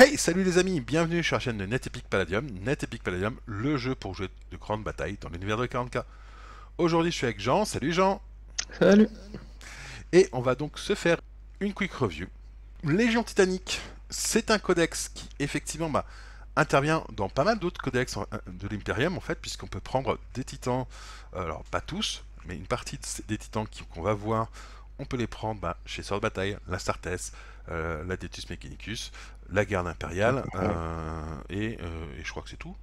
Hey, salut les amis, bienvenue sur la chaîne de NetEpic Palladium. NetEpic Palladium, le jeu pour jouer de grandes batailles dans l'univers de 40K. Aujourd'hui, je suis avec Jean. Salut Jean. Salut. Et on va donc se faire une quick review. Légion Titanique, c'est un codex qui effectivement intervient dans pas mal d'autres codex de l'Imperium en fait, puisqu'on peut prendre des titans, alors pas tous, mais une partie des titans qu'on va voir, on peut les prendre chez Sword Bataille, l'Astartes, la Detus Mechanicus, la garde impériale, Ouais, et je crois que c'est tout.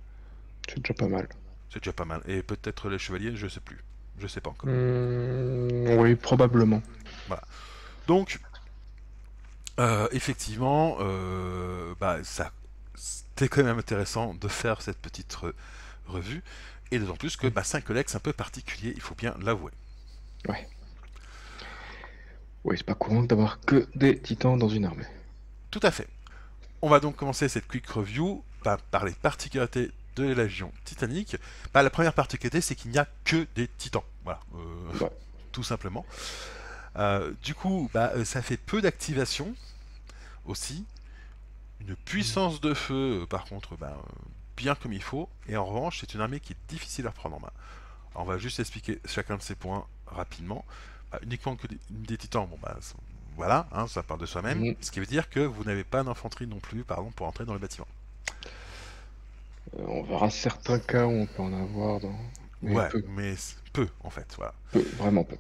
c'est déjà pas mal. C'est déjà pas mal. Et peut-être les chevaliers, je sais plus. Je sais pas encore. Oui, probablement. Voilà. Donc, effectivement, ça, c'était quand même intéressant de faire cette petite revue. Et d'autant plus que c'est un codex un peu particulier, il faut bien l'avouer. Ouais. Oui, c'est pas courant d'avoir que des titans dans une armée. Tout à fait. On va donc commencer cette quick review par les particularités de la Légion Titanique. La première particularité, c'est qu'il n'y a que des titans. Voilà, Ouais. tout simplement. Du coup, ça fait peu d'activation aussi. Une puissance de feu, par contre, bien comme il faut. Et en revanche, c'est une armée qui est difficile à reprendre en main. Alors, on va juste expliquer chacun de ces points rapidement. Uniquement que des titans, voilà, hein, ça part de soi-même. Mm. Ce qui veut dire que vous n'avez pas d'infanterie non plus, par exemple, pour entrer dans les bâtiments. On verra certains cas où on peut en avoir dans... Mais Ouais, peu. mais peu en fait. Voilà. Peu, vraiment peu.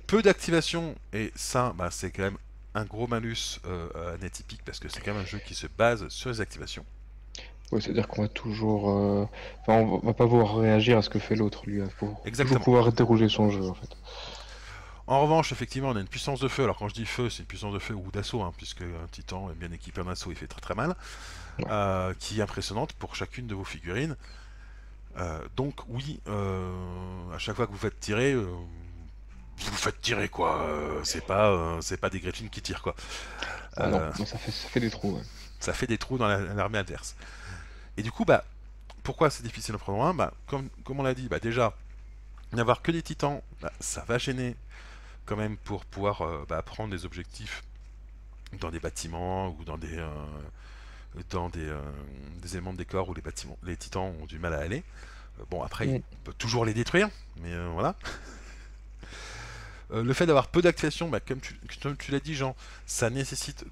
Peu d'activation, et ça, c'est quand même un gros malus à Netypic parce que c'est quand même un jeu qui se base sur les activations. Ouais, c'est-à-dire qu'on va toujours... Enfin, on va pas pouvoir réagir à ce que fait l'autre, lui. Il faut toujours Exactement. pouvoir interroger son jeu, en fait. En revanche, effectivement, on a une puissance de feu. Alors quand je dis feu, c'est une puissance de feu ou d'assaut, hein, puisque un titan est bien équipé en assaut, il fait très très mal, Ouais. qui est impressionnante pour chacune de vos figurines. Donc oui, à chaque fois que vous faites tirer, vous faites tirer quoi. C'est pas des Griffins qui tirent quoi. Ah non, Euh, moi, ça fait des trous, ouais. Ça fait des trous dans l'armée adverse. Et du coup, pourquoi c'est difficile à prendre en main comme on l'a dit, déjà, n'avoir que des titans, ça va gêner quand même pour pouvoir prendre des objectifs dans des bâtiments ou dans des éléments de décor où les titans ont du mal à aller. Bon, après, Mm. on peut toujours les détruire, mais voilà. Le fait d'avoir peu d'activation, comme tu l'as dit, Jean, ça nécessite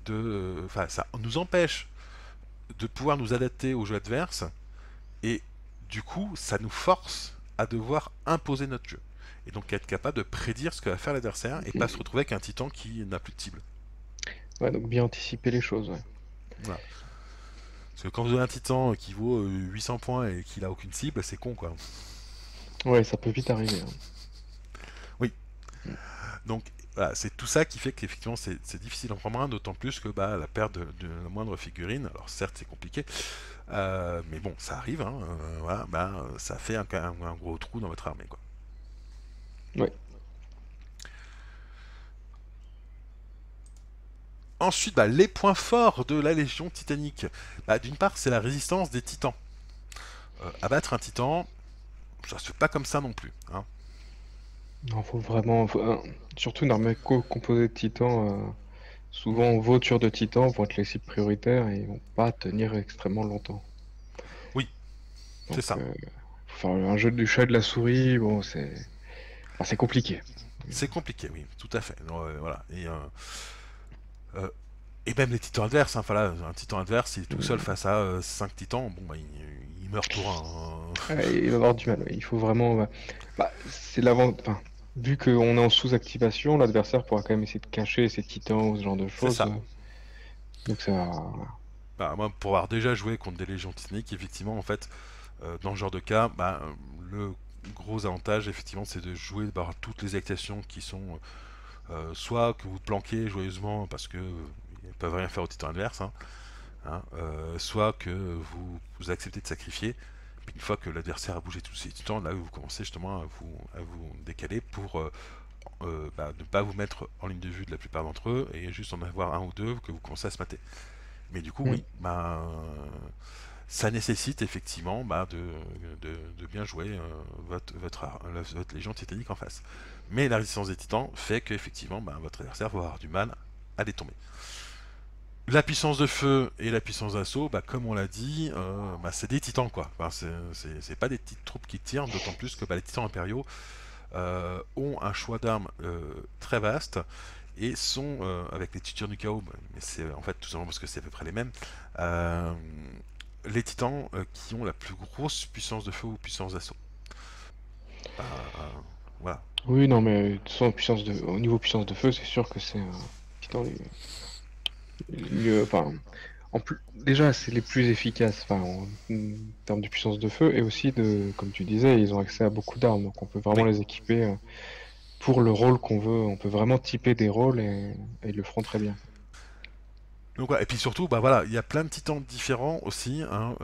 enfin, ça nous empêche de pouvoir nous adapter aux jeux adverses. Et du coup, ça nous force à devoir imposer notre jeu. Et donc être capable de prédire ce que va faire l'adversaire et pas se retrouver avec un titan qui n'a plus de cible. Ouais, donc bien anticiper les choses, ouais. Voilà. Parce que quand vous avez un titan qui vaut 800 points et qu'il a aucune cible, c'est con quoi. Ouais, ça peut vite arriver, hein. Oui. Mm. Donc voilà, c'est tout ça qui fait qu'effectivement c'est difficile en prendre un, d'autant plus que la perte de la moindre figurine, alors certes c'est compliqué, mais bon, ça arrive, hein, voilà, ça fait un gros trou dans votre armée quoi. Ouais. Ensuite, les points forts de la Légion Titanique. D'une part, c'est la résistance des titans. Abattre un titan, ça se fait pas comme ça non plus, hein. Non, faut vraiment... surtout une armée composée de titans, souvent vos tueurs de titans vont être les cibles prioritaires et ils vont pas tenir extrêmement longtemps. Oui, c'est Donc, ça. faut faire un jeu du chat et de la souris, bon, c'est compliqué. C'est compliqué, oui, tout à fait. Voilà. Euh, et même les titans adverses, hein, voilà, un titan adverse, il est tout seul Mm. face à 5 titans, il meurt pour un, hein. Ouais, il va avoir du mal, ouais. Il faut vraiment... c'est l'avant... Enfin, vu qu'on est en sous-activation, l'adversaire pourra quand même essayer de cacher ses titans ou ce genre de C'est choses. ça. Donc ça... Moi, pour avoir déjà joué contre des légions titaniques, effectivement, en fait, dans ce genre de cas, le gros avantage, effectivement, c'est de jouer toutes les actions qui sont soit que vous planquez joyeusement parce que ils ne peuvent rien faire au titan adverse, soit que vous acceptez de sacrifier. Puis une fois que l'adversaire a bougé tous ses titans, là vous commencez justement à vous décaler pour ne pas vous mettre en ligne de vue de la plupart d'entre eux et juste en avoir un ou deux que vous commencez à se mater. Mais du coup, Mm. oui, ça nécessite effectivement de bien jouer votre légion titanique en face. Mais la résistance des titans fait qu'effectivement, votre adversaire va avoir du mal à les tomber. La puissance de feu et la puissance d'assaut, bah, comme on l'a dit, bah, c'est des titans quoi. Enfin, c'est pas des petites troupes qui tirent, d'autant plus que bah, les titans impériaux ont un choix d'armes très vaste et sont avec les titans du chaos, bah, mais c'est en fait tout simplement parce que c'est à peu près les mêmes. euh, les titans qui ont la plus grosse puissance de feu ou puissance d'assaut. Euh, voilà. Oui, non, mais de toute façon, au niveau puissance de feu, c'est sûr que c'est titan les mieux. Enfin, déjà, c'est les plus efficaces en termes de puissance de feu et aussi comme tu disais, ils ont accès à beaucoup d'armes, donc on peut vraiment Oui. les équiper pour le rôle qu'on veut. On peut vraiment typer des rôles et ils le feront très bien. Donc voilà. Et puis surtout, bah voilà, il y a plein de titans différents aussi, hein,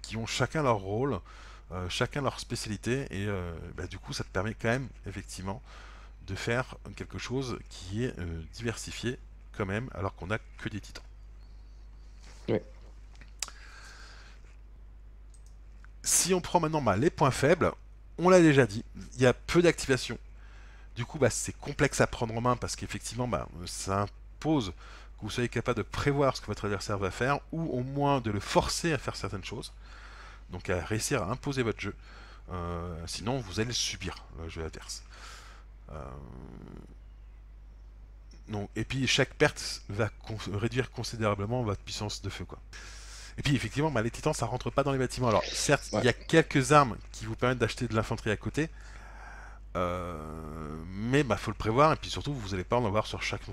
qui ont chacun leur rôle, chacun leur spécialité, et bah, du coup, ça te permet quand même, effectivement, de faire quelque chose qui est diversifié quand même, alors qu'on a que des titans. Ouais. Si on prend maintenant bah, les points faibles, on l'a déjà dit, il y a peu d'activation. Du coup, bah, c'est complexe à prendre en main parce qu'effectivement, bah, ça impose que vous soyez capable de prévoir ce que votre adversaire va faire ou au moins de le forcer à faire certaines choses. Donc à réussir à imposer votre jeu. Sinon, vous allez subir le jeu adverse. Euh, non. Et puis chaque perte va réduire considérablement votre puissance de feu. Quoi. Et puis effectivement, bah, les titans, ça rentre pas dans les bâtiments. Alors certes, il Ouais. y a quelques armes qui vous permettent d'acheter de l'infanterie à côté. Mais bah, faut le prévoir et puis surtout vous n'allez pas en avoir sur chacun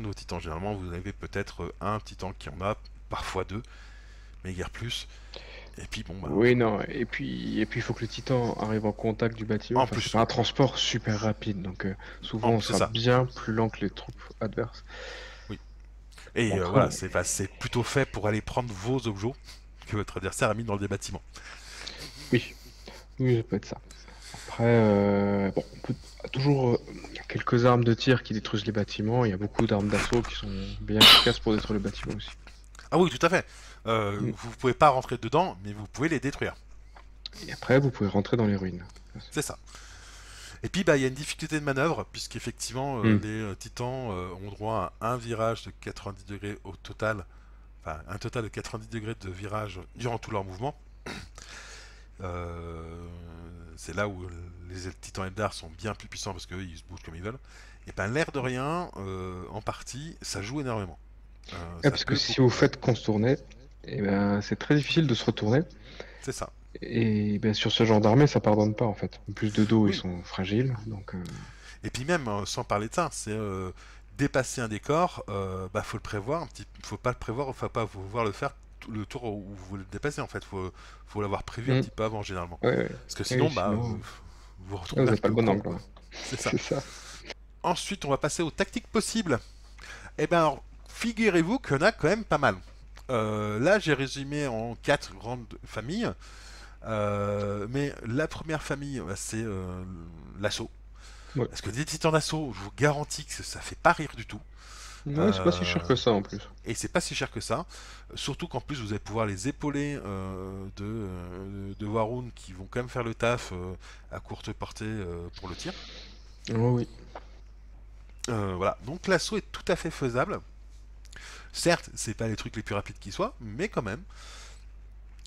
de vos titans. Généralement vous avez peut-être un titan qui en a, parfois deux, mais guère plus. Et puis bon bah Oui, non, et puis il faut que le titan arrive en contact du bâtiment. en Enfin, c'est plus, pas un transport super rapide, donc souvent on c'est sera ça. bien plus lent que les troupes adverses. Oui. Et voilà, Après, c'est plutôt fait pour aller prendre vos objets que votre adversaire a mis dans des bâtiments. oui, oui, ça peut être ça. Après, bon, on peut toujours. Il y a quelques armes de tir qui détruisent les bâtiments. Il y a beaucoup d'armes d'assaut qui sont bien efficaces pour détruire les bâtiments aussi. Ah oui, tout à fait. Mm. Vous pouvez pas rentrer dedans, mais vous pouvez les détruire. Et après, vous pouvez rentrer dans les ruines. C'est ça. Et puis bah il y a une difficulté de manœuvre puisqu'effectivement Mm. les titans ont droit à un virage de 90 degrés au total, enfin un total de 90 degrés de virage durant tout leur mouvement. Euh, c'est là où les titans Eldar sont bien plus puissants parce qu'eux ils se bougent comme ils veulent. Et ben l'air de rien, en partie, ça joue énormément. Ça Parce que peut si beaucoup vous jouer. faites contourner, eh ben, c'est très difficile de se retourner. C'est ça. Et ben, sur ce genre d'armée, ça pardonne pas en fait. En plus de dos, ils Oui. sont fragiles. Donc, Et puis même, sans parler de ça, c'est dépasser un décor, bah faut le prévoir, faut pas le prévoir, faut pas vouloir le faire le tour où vous voulez le dépasser en fait, faut l'avoir prévu un mm. petit peu avant généralement. Ouais, ouais. Parce que Oui, sinon, bah, sinon, vous vous vous retrouvez un n'avez petit pas peu le au bon camp angle, quoi. hein. C'est ça. C'est ça. Ensuite, on va passer aux tactiques possibles. Et ben alors, figurez-vous qu'il y en a quand même pas mal. Là, j'ai résumé en quatre grandes familles. Mais la première famille, bah, c'est l'assaut. Ouais. Parce que des titans d'assaut, je vous garantis que ça fait pas rire du tout. Ouais, c'est pas si cher Euh, que ça en plus. et c'est pas si cher que ça. Surtout qu'en plus vous allez pouvoir les épauler de Warun qui vont quand même faire le taf à courte portée pour le tir. Oh, oui. Voilà, donc l'assaut est tout à fait faisable. Certes, c'est pas les trucs les plus rapides qui soient, mais quand même,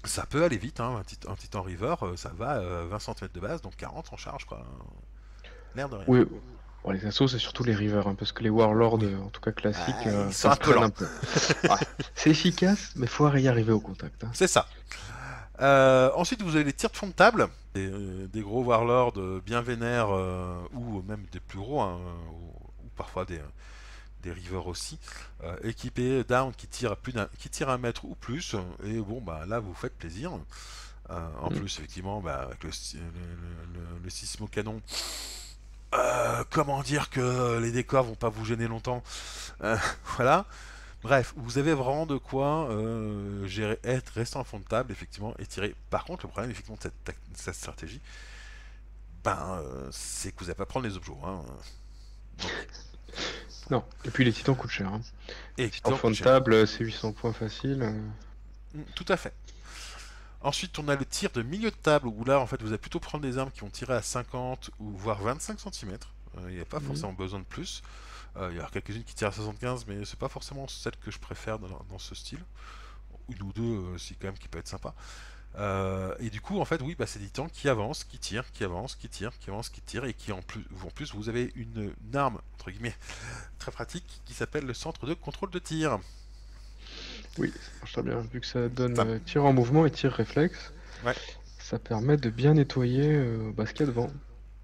ça peut aller vite. Hein. Un Titan River, ça va 20 cm de base, donc 40 en charge, quoi. L'air de rien. Oui. Bon, les assos, c'est surtout les rivers, hein, parce que les warlords, Oui, en tout cas classiques, ils sont ça un se peu traîne lents. un peu. Ouais, c'est efficace, mais faut y arriver au contact, hein. C'est ça. Ensuite, vous avez les tirs de fond de table, des gros warlords bien vénères, ou même des plus gros, hein, ou parfois des rivers aussi, équipés d'armes qui tirent 1 mètre ou plus. Et bon, bah là, vous faites plaisir. En Mm. plus, effectivement, bah, avec le sismo-canon, comment dire que les décors vont pas vous gêner longtemps. Voilà. Bref, vous avez vraiment de quoi rester en fond de table, effectivement, et tirer. Par contre, le problème, effectivement, de cette stratégie, ben, c'est que vous n'allez pas prendre les objets. Hein. Donc, Non. Et puis les titans coûtent cher, hein. et Titan évidemment, fond coûte de cher. table, c'est 800 points facile. Tout à fait. Ensuite, on a le tir de milieu de table, où là, en fait, vous allez plutôt prendre des armes qui vont tirer à 50 ou voire 25 cm. Il n'y a pas forcément besoin de plus. Il y a quelques-unes qui tirent à 75, mais c'est pas forcément celle que je préfère dans ce style. Une ou deux, si quand même, qui peut être sympa. Et du coup, en fait, oui, bah, c'est des titans qui avancent, qui tirent, qui avancent, qui tirent, qui avancent, qui tirent, et qui en plus vous avez une arme, entre guillemets, très pratique, qui s'appelle le centre de contrôle de tir. Oui, ça marche très bien. Vu que ça donne Ça- tir en mouvement et tir réflexe, Ouais, ça permet de bien nettoyer ce qu'il y a devant.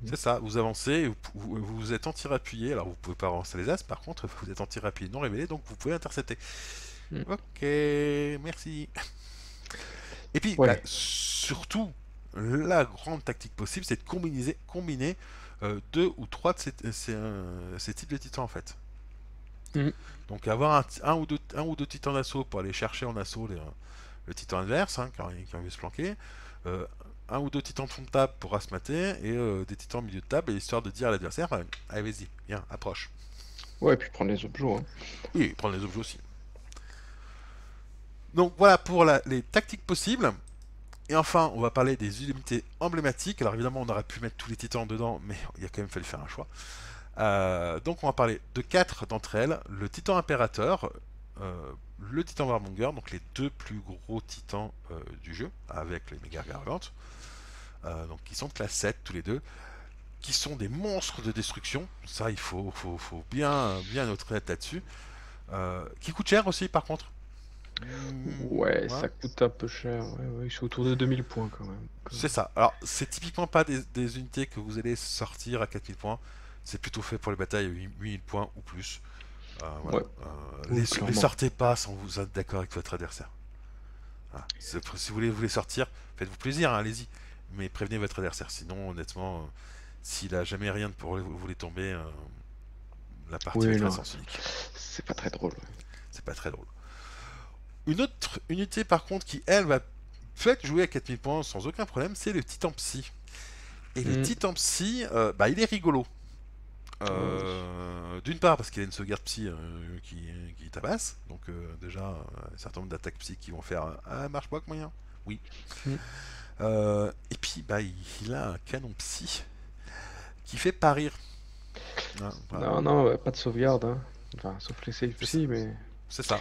c'est ça, vous avancez, vous êtes en tir appuyé, alors vous pouvez pas avancer les as, par contre, vous êtes en tir appuyé non révélé, donc vous pouvez intercepter. Mm. Ok, merci. Et puis, bah, Ouais. surtout, la grande tactique possible, c'est de combiner deux ou trois de ces types de titans, en fait. Mm. Donc avoir un ou deux titans d'assaut pour aller chercher en assaut le titan adverse, hein, qui a envie de se planquer. Euh, un ou deux titans de fond de table pour asmater, et des titans au milieu de table, histoire de dire à l'adversaire, allez vas-y, viens, approche. Ouais, et puis prendre les objets, hein. Oui, et prendre les objets aussi. Donc voilà pour les tactiques possibles. Et enfin, on va parler des unités emblématiques. Alors évidemment, on aurait pu mettre tous les titans dedans, mais il a quand même fallu faire un choix. Donc on va parler de 4 d'entre elles. Le titan impérateur, le titan warmonger, donc les deux plus gros titans du jeu, avec les méga gargantes, donc qui sont de classe 7 tous les deux, qui sont des monstres de destruction. Ça, il faut bien notre tête là-dessus. Qui coûtent cher aussi, par contre. Ouais, Ouais. ça coûte un peu cher. Ouais, ouais, ils sont autour de 2000 points quand même. C'est ça. Alors, c'est typiquement pas des unités que vous allez sortir à 4000 points. C'est plutôt fait pour les batailles à 8000 points ou plus. Voilà. Ouais, oui, Les clairement. sortez pas sans vous être d'accord avec votre adversaire. Voilà. Si vous voulez sortir, faites-vous plaisir, hein, allez-y. Mais prévenez votre adversaire. Sinon, honnêtement, s'il a jamais rien pour vous les tomber, la partie va Oui, être à non, sens unique. c'est pas très drôle. Ouais. C'est pas très drôle. Une autre unité, par contre, qui elle va peut être jouer à 4000 points sans aucun problème, c'est le Titan Psy. Et le Mm. Titan Psy, bah, il est rigolo. Oui. D'une part parce qu'il a une sauvegarde psy qui tabasse, donc déjà un certain nombre d'attaques psy qui vont faire marche pas que moyen. Oui. Mm. Et puis bah il a un canon psy qui fait pas rire. Hein, voilà. Non, non, pas de sauvegarde, hein. Enfin, sauf les saves C'est ça. psy, mais... C'est ça.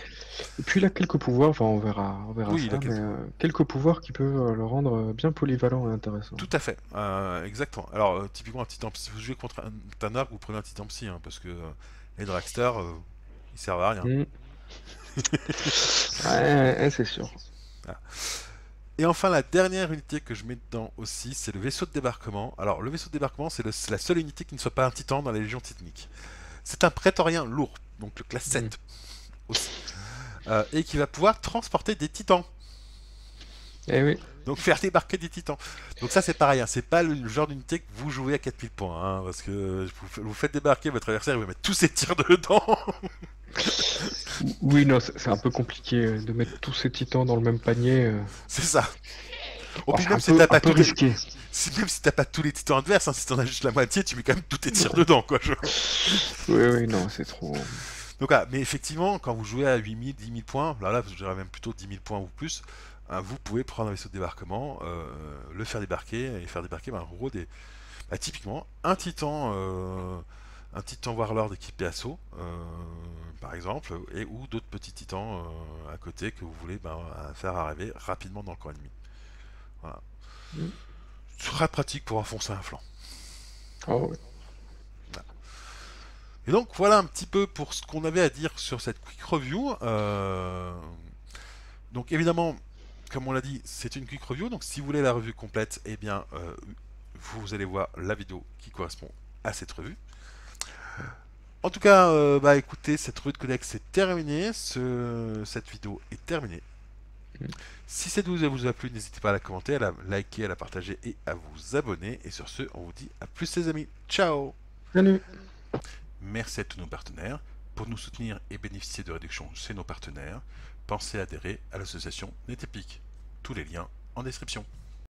Et puis il a quelques pouvoirs, enfin on verra Oui, il ça, a mais quelques... quelques pouvoirs qui peuvent le rendre bien polyvalent et intéressant. Tout à fait. Exactement. Alors typiquement un titan psy, si vous jouez contre un Tanark, vous prenez un titan psy, hein, parce que les dragsters, ils servent à rien. Mm. Ouais, c'est sûr. Voilà. Et enfin, la dernière unité que je mets dedans aussi, c'est le vaisseau de débarquement. Alors, le vaisseau de débarquement, c'est la seule unité qui ne soit pas un titan dans les légions titaniques. C'est un prétorien lourd, donc le classe 7 aussi. Et qui va pouvoir transporter des titans. Eh oui. Donc faire débarquer des titans. Donc ça c'est pareil, hein, c'est pas le genre d'unité que vous jouez à 4000 points, hein, parce que vous faites débarquer votre adversaire, il va mettre tous ses tirs dedans. Oui, non, c'est un peu compliqué de mettre tous ces titans dans le même panier. C'est ça. Oh, Puis c'est même un si peu, t'as un pas peu tous les... risqué. même si t'as pas tous les titans adverses, hein, si t'en as juste la moitié, tu mets quand même tous tes tirs dedans, quoi. Oui, oui, non, c'est trop. Donc voilà, mais effectivement, quand vous jouez à 8000, 10 000 points, là, je dirais même plutôt 10 000 points ou plus, hein, vous pouvez prendre un vaisseau de débarquement, le faire débarquer, et faire débarquer, en gros, typiquement, un titan Warlord équipé assaut, par exemple, et ou d'autres petits titans à côté que vous voulez faire arriver rapidement dans le camp ennemi. Voilà. Mm. Ce sera pratique pour enfoncer un flanc. Oh, ouais. Et donc voilà un petit peu pour ce qu'on avait à dire sur cette quick review. Donc évidemment, comme on l'a dit, c'est une quick review. Donc si vous voulez la revue complète, eh bien vous allez voir la vidéo qui correspond à cette revue. En tout cas, bah écoutez, cette revue de codex est terminée. Cette vidéo est terminée. Si cette vidéo vous a plu, n'hésitez pas à la commenter, à la liker, à la partager et à vous abonner. Et sur ce, on vous dit à plus les amis. Ciao! Salut. Merci à tous nos partenaires. Pour nous soutenir et bénéficier de réductions chez nos partenaires, pensez à adhérer à l'association Netepic. Tous les liens en description.